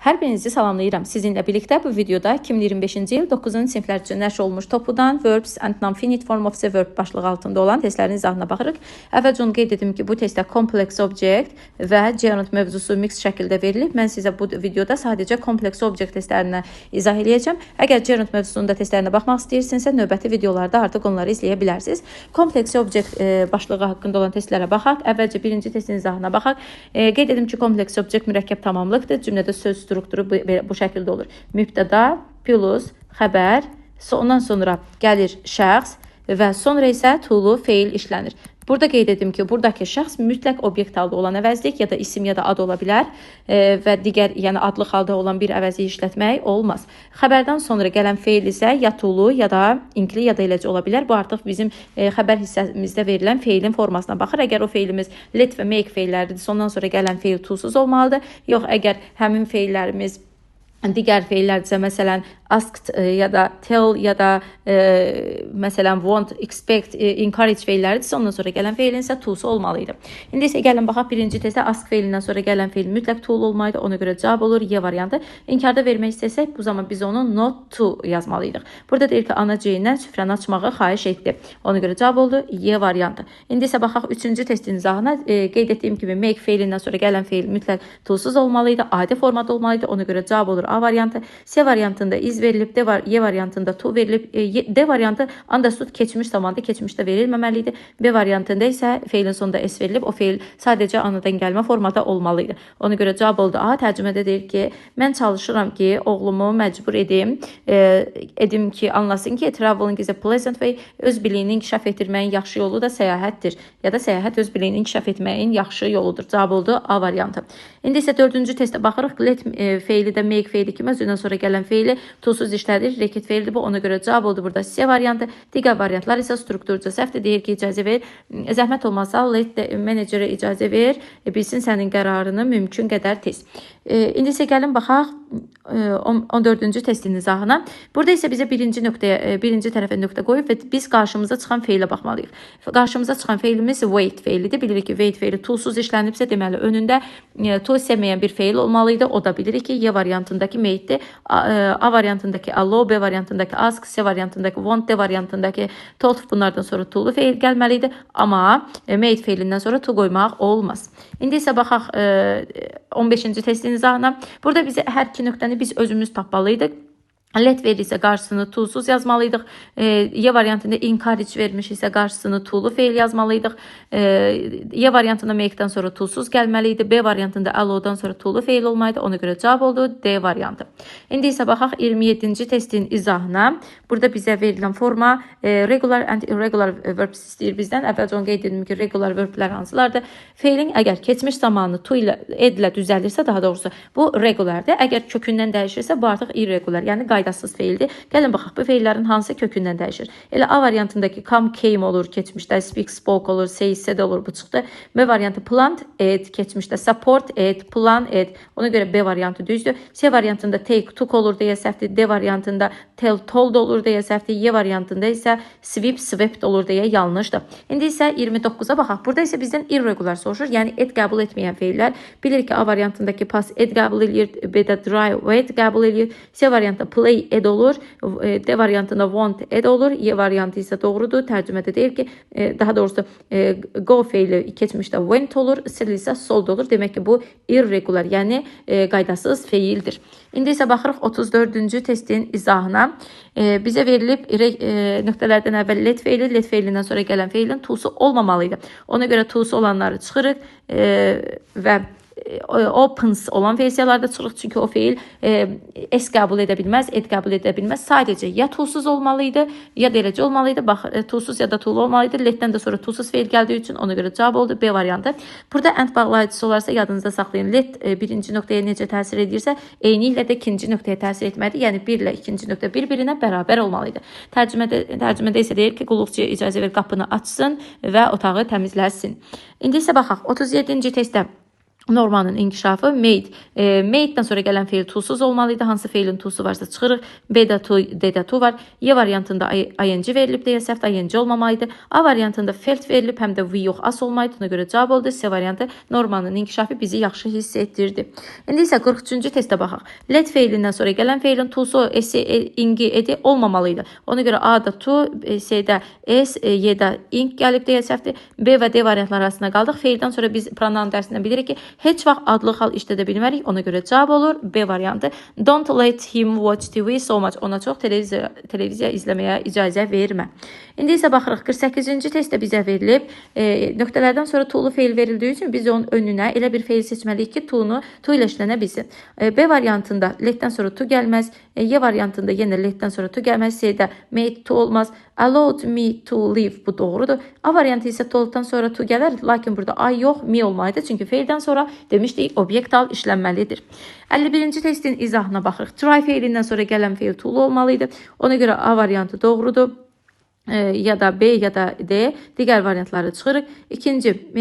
Hər birinizi salamlayıram. Sizinlə birlikdə bu videoda 2025-ci il 9-cu siniflər üçün nəşr olmuş Topudan Verbs and Non-Finite Form of the Verb başlığı altında olan testlərin izahına baxırıq. Əvvəlcə onu qeyd edim ki, bu testdə Complex Object və Gerund mövzusu mix şəkildə verilib. Mən sizə bu videoda sadəcə Complex Object testlərinə izah edəcəm. Əgər Gerund mövzusunda testlərinə baxmaq istəyirsinizsə, növbəti videolarda artıq onları izləyə bilərsiniz. Complex Object başlığı haqqında olan testlərə baxaq. Əvvəlcə birinci testin izahına baxaq. Qeyd edim ki, Complex Object mürəkkəb tamamlıqdır. Cümlədə söz strukturu bu şəkildə olur. Mübtəda plus xəbər, ondan sonra gəlir şəxs və sonra isə to-lu feil işlənir. Burada qeyd edim ki, buradakı şəxs mütləq obyekt halda olan əvəzlik ya da isim ya da ad ola bilər və digər, yəni adlı halda olan bir əvəzliyi işlətmək olmaz. Xəbərdən sonra gələn feil isə ya to-lu ya da inkli ya da eləcə ola bilər. Bu artıq bizim xəbər hissəmizdə verilən feilin formasına baxır. Əgər o feilimiz let və make feilləridirsə, ondan sonra gələn feil to-suz olmalıdır. Yox, əgər həmin feillərimiz digər feillərdirsə, məsələn, asked ya da tell ya da məsələn, want, expect, encourage feilləridirsə, ondan sonra gələn feilin isə to-su olmalıydı. İndi isə gəlin baxaq birinci testə ask feilindən sonra gələn feil mütləq to-lu olmalıydı. Ona görə cavab olur Y variantı. İnkarda vermək istəsək, bu zaman biz onu not to yazmalıydıq. Burada deyir ki, ana C-dən süfrəni açmağı xahiş etdi. Ona görə cavab oldu Y variantı. İndi isə baxaq üçüncü testin izahına. Qeyd etdiyim kimi make feilindən sonra gələn feil mütləq to-suz olmalıydı. Adi formada olmalıydı. Ona görə cavab olur A variantı. C variantında iz verilib, Y variantında to verilib. D variantı understood keçmiş zamanda keçmişdə verilməməlidir. B variantında isə feilin sonunda S verilib. O feil sadəcə anadan gəlmə formada olmalıydı. Ona görə cavab oldu A. Tərcümədə deyir ki, mən çalışıram ki, oğlumu məcbur edim ki, anlasın ki, traveling is a pleasant way. Öz biliyini inkişaf etdirməyin yaxşı yolu da səyahətdir. Ya da səyahət öz biliyini inkişaf etməyin yaxşı yoludur. Cavab oldu A variantı. İndi isə dördüncü testə baxırıq. Let feili də make feili kimi özündən sonra gələn feili to-suz işlədir. Reket feilidir bu. Ona görə cavab oldu burada C variantı. Digər variantlar isə strukturca səhvdir. Deyir ki, icazə ver. Zəhmət olmasa let menecerə icazə ver. Bilsin sənin qərarını mümkün qədər tez. İndi isə gəlin baxaq 14-cü testin izahına. Burada isə bizə birinci tərəfə nöqtə qoyub və biz qarşımıza çıxan feilə baxmalıyıq. Qarşımıza çıxan feilimiz wait feilidir. Bilirik ki, wait feili to-suz işlənibsə, deməli önündə to istəməyən bir feil olmalıydı. O da bilirik ki, Y variantındakı made'dir. A variantındakı allow, B variantındakı ask, C variantındakı want, D variantındakı told, bunlardan sonra to-lu feil gəlməlidir. Amma made feilindən sonra to qoymaq olmaz. İndi isə baxaq 15-ci testin izahına. Burada bizə hər iki nöqtəni biz özümüz tapmalıydıq. Let verirsə qarşısını to-suz yazmalıydıq. Y variantında encourage vermiş isə qarşısını to-lu feil yazmalıydıq. Y variantında make-dən sonra to-suz gəlməliydi. B variantında allow-dan sonra to-lu feil olmalıydı. Ona görə cavab oldu D variantı. İndi isə baxaq 27-ci testin izahına. Burada bizə verilən forma regular and irregular verbs istəyir bizdən. Əvvəlcə onu qeyd edim ki, regular verblər hansılardır? Feilin əgər keçmiş zamanı to ilə ed ilə düzəlirsə, daha doğrusu bu regulardır. Əgər kökündən dəyişirsə, bu artıq irregular, yəni qaydasız feildir. Gəlin baxaq, bu feillərin hansı kökündən dəyişir? Elə A variantındakı come, came olur, keçmişdə speak, spoke olur, say, said olur, bu çıxdı. B variantı plant, ate, keçmişdə support, ate, plan, ate. Ona görə B variantı düzdür. C variantında take, took olur deyə səhvdir. D variantında tell, told olur deyə səhvdir. Y variantında isə sweep, swept olur deyə yanlışdır. İndi isə 29-a baxaq. Burada isə bizdən irregular soruşur. Yəni ed qəbul etməyən feillər. Bilir ki, A variantındakı pass ed qəbul edir, B-də drive, wait qəbul edir. C variantında play ed olur. D variantında want ed olur. Y variantı isə doğrudur. Tərcümədə deyir ki, daha doğrusu go feili keçmişdə went olur. Sil isə sold olur. Demək ki, bu irregular, yəni qaydasız feildir. İndi isə baxırıq 34-cü testin izahına. Bizə verilib nöqtələrdən əvvəl let feilindən sonra gələn feilin to-su olmamalıydı. Ona görə to-su olanları çıxırıq və opens olan versiyalarda çıxırıq. Çünki o feil S qəbul edə bilməz, ed qəbul edə bilməz. Sadəcə ya to-suz olmalıydı, ya da eləcə olmalıydı. Bax, to-suz ya da to-lu olmalıydı. Letdən də sonra to-suz feil gəldiyi üçün ona görə cavab oldu B variantı. Burada and bağlayıcısı olarsa yadınızda saxlayın. Let birinci nöqtəyə necə təsir edirsə, eyni ilə də ikinci nöqtəyə təsir etməlidir. Yəni 1 ilə ikinci nöqtə bir-birinə bərabər olmalıydı. Tərcümədə isə deyir ki, qulluqçuya icazə ver qapını açsın və otağı təmizləsin. İndi isə baxaq 37-ci testdə. Normanın inkişafı made. Made'dən sonra gələn feil to'suz olmalıydı. Hansı feilin to'su varsa çıxırıq. B'də to, D'də to var. Y variantında ing verilib deyə səhvdə ing olmamalıydı. A variantında felt verilib, həm də v yox, as olmalıydı. Ona görə cavab oldu. C variantı Normanın inkişafı bizi yaxşı hiss etdirdi. İndi isə 43-cü testə baxaq. Let feilindən sonra gələn feilin to'su, s'i, ingi, edi olmamalıydı. Ona görə A'da to, C'də s, Y'də ing gəlib deyə səhvdir. B və D variantları arasında qaldıq. Feildən sonra biz pronoun dərsindən bilirik ki, heç vaxt adlı hal işlədə bilmərik. Ona görə cavab olur B variantı. Don't let him watch TV so much. Ona çox televiziya izləməyə icazə vermə. İndi isə baxırıq 48-ci testdə bizə verilib. Nöqtələrdən sonra to'lu feil verildiyi üçün biz onun önünə elə bir feil seçməliyik ki, to ilə işlənə bilsin. B variantında letdən sonra to gəlməz. Y variantında yenə letdən sonra to gəlməz. C'də made to olmaz. Allowed me to live. Bu doğrudur. A variantı isə to'dan sonra to gələr. Lakin burada I yox, me olmalıydı. Çünki feildən sonra demişdik obyektal işlənməlidir. 51-ci testin izahına baxırıq. Try feilindən sonra gələn feil to'lu olmalıydı. Ona görə A variantı doğrudur. Ya da B ya da D digər variantları çıxırıq. İkinci,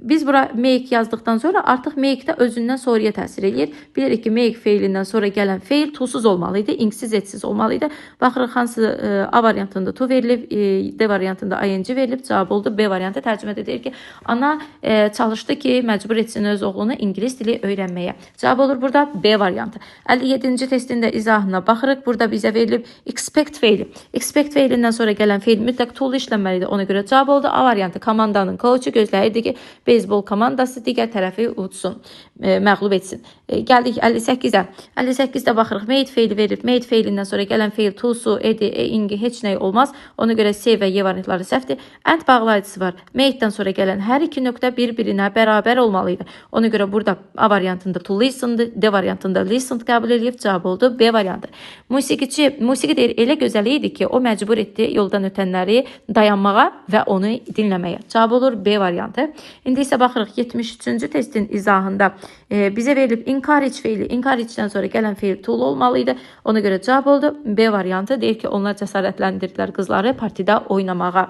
biz bura make yazdıqdan sonra artıq make də özündən sonraya təsir edir. Bilirik ki, make feilindən sonra gələn feil to'suz olmalıydı, ingsiz, etsiz olmalıydı. Baxırıq hansı A variantında to verilib, D variantında ing verilib, cavab oldu. B variantı tərcümədə deyir ki, ana çalışdı ki, məcbur etsin öz oğlunu ingilis dili öyrənməyə. Cavab olur burada B variantı. 57-ci testində izahına baxırıq. Burada bizə verilib expect feili. Expect feilindən sonra gələn feil mütləq to'lu işlənməlidir. Ona görə cavab oldu. A variantı komandanın koçu gözləyirdi ki, beyzbol komandası digər tərəfi udsun, məğlub etsin. Gəldik 58-ə. 58-də baxırıq. Made feili verib. Made feilindən sonra gələn feil to'su, edi, ingi heç nə olmaz. Ona görə C və Y variantları səhvdir. And bağlayıcısı var. Made'dən sonra gələn hər iki nöqtə bir-birinə bərabər olmalıydı. Ona görə burada A variantında to listen'dır. D variantında listen qəbul edib. Cavab oldu. B variantı. Musiqi deyir, elə gözəl idi ki, o məcbur etdi yoldan ötənləri dayanmağa və onu dinləməyə. Cavab olur B variantı. İndi isə baxırıq 73-cü testin izahında bizə verilib encourage feili. Encourage-dən sonra gələn feil to'lu olmalıydı. Ona görə cavab oldu B variantı. Deyir ki, onlar cəsarətləndirdilər qızları partida oynamağa.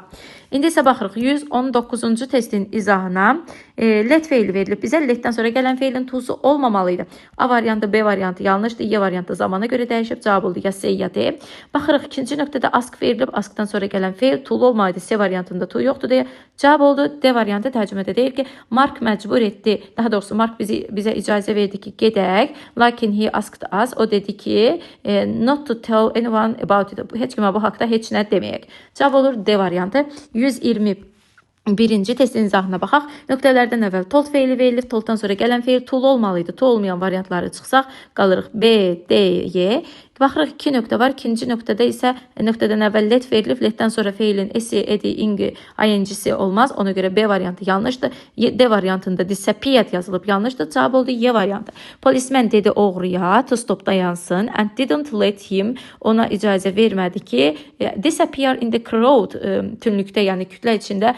İndi isə baxırıq 119-cu testin izahına. Let feili verilib bizə. Letdən sonra gələn feilin to'su olmamalıydı. A variantı, B variantı yanlışdır. Y variantı zamana görə dəyişib. Cavab oldu ya C ya D. Baxırıq ikinci nöqtədə ask verilib. Askdan sonra gələn feil to'lu olmalıydı. C variantında to yoxdur deyə cavab oldu. D variantı tərcümədə deyir ki, Mark məcbur etdi. Daha doğrusu Mark bizə icazə verdi ki, gedək. Lakin he asked us. O dedi ki, not to tell anyone about it. Heç kimə bu haqda heç nə deməyək. Cavab olur D variantı. 121-ci testin izahına baxaq. Nöqtələrdən əvvəl told feili verilib. Tolddan sonra gələn feil to'lu olmalıydı. To olmayan variantları çıxsaq, qalırıq B, D, Y. Baxırıq 2 nöqtə var. İkinci nöqtədə isə nöqtədən əvvəl let verilib. Letdən sonra feilin esi, edi, ingi, ing'si olmaz. Ona görə B variantı yanlışdır. D variantında disappeared yazılıb yanlışdır. Cavab oldu Y variantı. Policeman dedi oğruya to stop dayansın and didn't let him, ona icazə vermədi ki disappear in the crowd, tünlükdə, yəni kütlə içində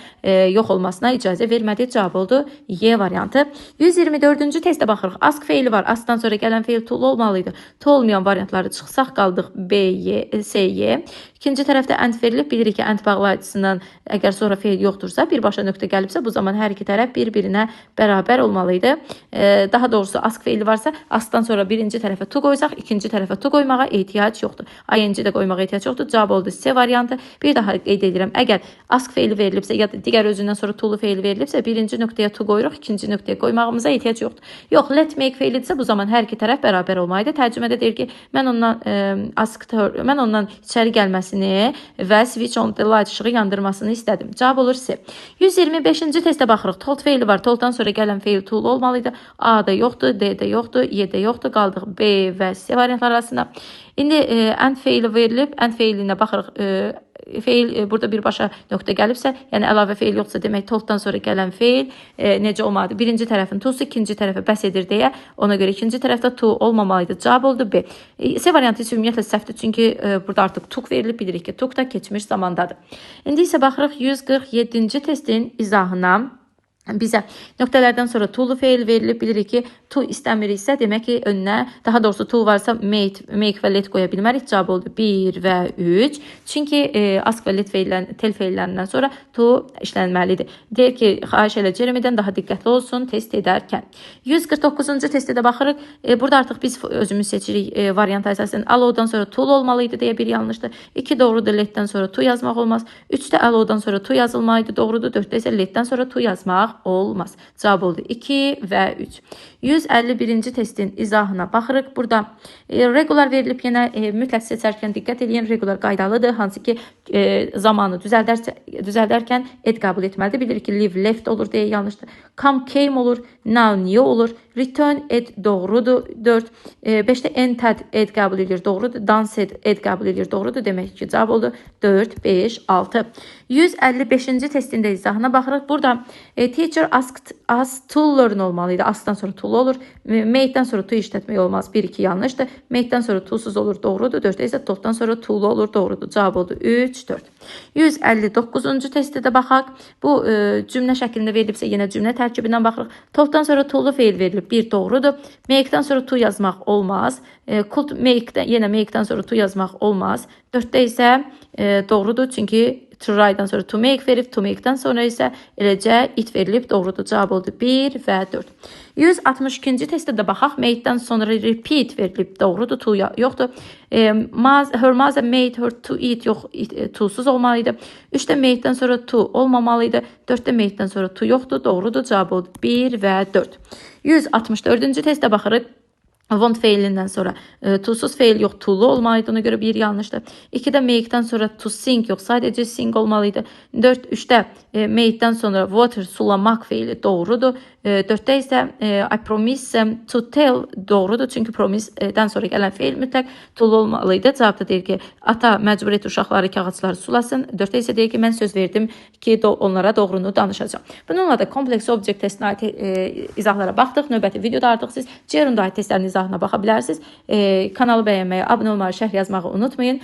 yox olmasına icazə vermədi. Cavab oldu Y variantı. 124-cü testə baxırıq. Ask feili var. Askdan sonra gələn feil to'lu olmalıydı. To olmayan variantları çıxsaq qaldıq B, Y, C, Y. İkinci tərəfdə and verilib. Bilirik ki, and bağlayıcısından əgər sonra feil yoxdursa, birbaşa nöqtə gəlibsə, bu zaman hər iki tərəf bir-birinə bərabər olmalıydı. Daha doğrusu ask feili varsa, askdan sonra birinci tərəfə to qoysaq, ikinci tərəfə to qoymağa ehtiyac yoxdur. ING də qoymağa ehtiyac yoxdur. Cavab oldu C variantı. Bir daha qeyd edirəm. Əgər ask feili verilibsə ya da digər özündən sonra to'lu feil verilibsə, birinci nöqtəyə to qoyuruq, ikinci nöqtəyə qoymağımıza ehtiyac yoxdur. Yox, let make feilidirsə, bu zaman hər iki tərəf bərabər olmalıydı. Tərcümədə deyir ki, mən ondan içəri gəlməsini və switch on the light işığı yandırmasını istədim. Cavab olur C. 125-ci testə baxırıq. Told feili var. Tolddan sonra gələn feil to'lu olmalıydı. A da yoxdur, D də yoxdur, Y də yoxdur. Qaldıq B və C variantlar arasında. İndi and feili verilib. And feilinə baxırıq. Feil burada birbaşa nöqtə gəlibsə, yəni əlavə feil yoxsa demək tolddan sonra gələn feil necə olmalıdır? Birinci tərəfin to'su ikinci tərəfə bəs edir deyə, ona görə ikinci tərəfdə to olmamalıydı. Cavab oldu B. C variantı ümumiyyətlə səhvdir, çünki burada artıq tuk verilib, bilirik ki, tuk da keçmiş zamandadır. İndi isə baxırıq 147-ci testin izahına. bizə nöqtələrdən sonra to'lu feil verilib. Bilirik ki, to istəmiriksə, demək ki, önünə, daha doğrusu to varsa make və let qoya bilmərik. Cavab oldu 1 və 3. Çünki ask və let tel feillərindən sonra to işlənməlidir. Deyir ki, xahiş elə Jeremy'dən daha diqqətli olsun test edərkən. 149-cu testə də baxırıq. Burada artıq biz özümüz seçirik variant əsasında. Allow'dan sonra tool olmalıydı deyə bir yanlışdır. 2 doğrudur, letdən sonra to yazmaq olmaz. 3-də allow'dan sonra to yazılmalıydı, doğrudur. 4-də isə letdən sonra to yazmaq olmaz. Cavab oldu 2 və 3. 151-ci testin izahına baxırıq. Burada regular verilib. Yenə mütləq seçərkən diqqət edin. Regular qaydalıdır. Hansı ki, zamanı düzəldərkən ed qəbul etməlidir. Bilirik ki, live left olur deyə yanlışdır. Come came olur. Now niye olur. Return ed doğrudur. 4. 5-də entered ed qəbul edir. Doğrudur. Danced ed qəbul edir. Doğrudur. Demək ki, cavab oldu 4, 5, 6. 155-ci testində izahına baxırıq. Burada teacher asked us to learn olmalıydı. Askdan sonra to olur. Made'dən sonra to işlətmək olmaz. 1, 2 yanlışdır. Made'dən sonra to'suz olur. Doğrudur. 4'də isə to'dan sonra to'lu olur. Doğrudur. Cavab oldu 3, 4. 159-cu testə də baxaq. Bu cümlə şəklində verilibsə yenə cümlə tərkibindən baxırıq. To'dan sonra to'lu feil verilib. 1 doğrudur. Make'dən sonra to yazmaq olmaz. Could make'dən yenə make'dən sonra to yazmaq olmaz. 4'də isə doğrudur. Çünki try'dan sonra to make verib, to make'dən sonra isə eləcə it verilib. Doğrudur. Cavab oldu 1 və 4. 162-ci testə də baxaq. Made'dən sonra repeat verilib. Doğrudur. To yoxdur. Her mother made her to eat. Yox, to'suz olmalıydı. 3'də made'dən sonra to olmamalıydı. 4'də made'dən sonra to yoxdur. Doğrudur. Cavab oldu 1 və 4. 164-cü testə baxırıq. Want feilindən sonra to'suz feil yox, to'lu olmalıydı. Ona görə bir yanlışdır. 2'də make'dən sonra to sing yox, sadəcə sing olmalıydı. 3'də made'dən sonra water sulamaq feili doğrudur. 4'də isə I promise to tell doğrudur. Çünki promise'dən sonra gələn feil mütləq to'lu olmalıydı. Cavabda deyir ki, ata məcbur et uşaqları ki, ağacları sulasın. 4'də isə deyir ki, mən söz verdim ki, onlara doğrunu danışacağım. Bununla da kompleks object testinə aid izahlara baxdıq. Növbəti videoda artıq siz Gerund'a aid testlərin izahına baxa bilərsiniz. Kanalı bəyənməyi, abunə olmağı, şərh yazmağı unutmayın.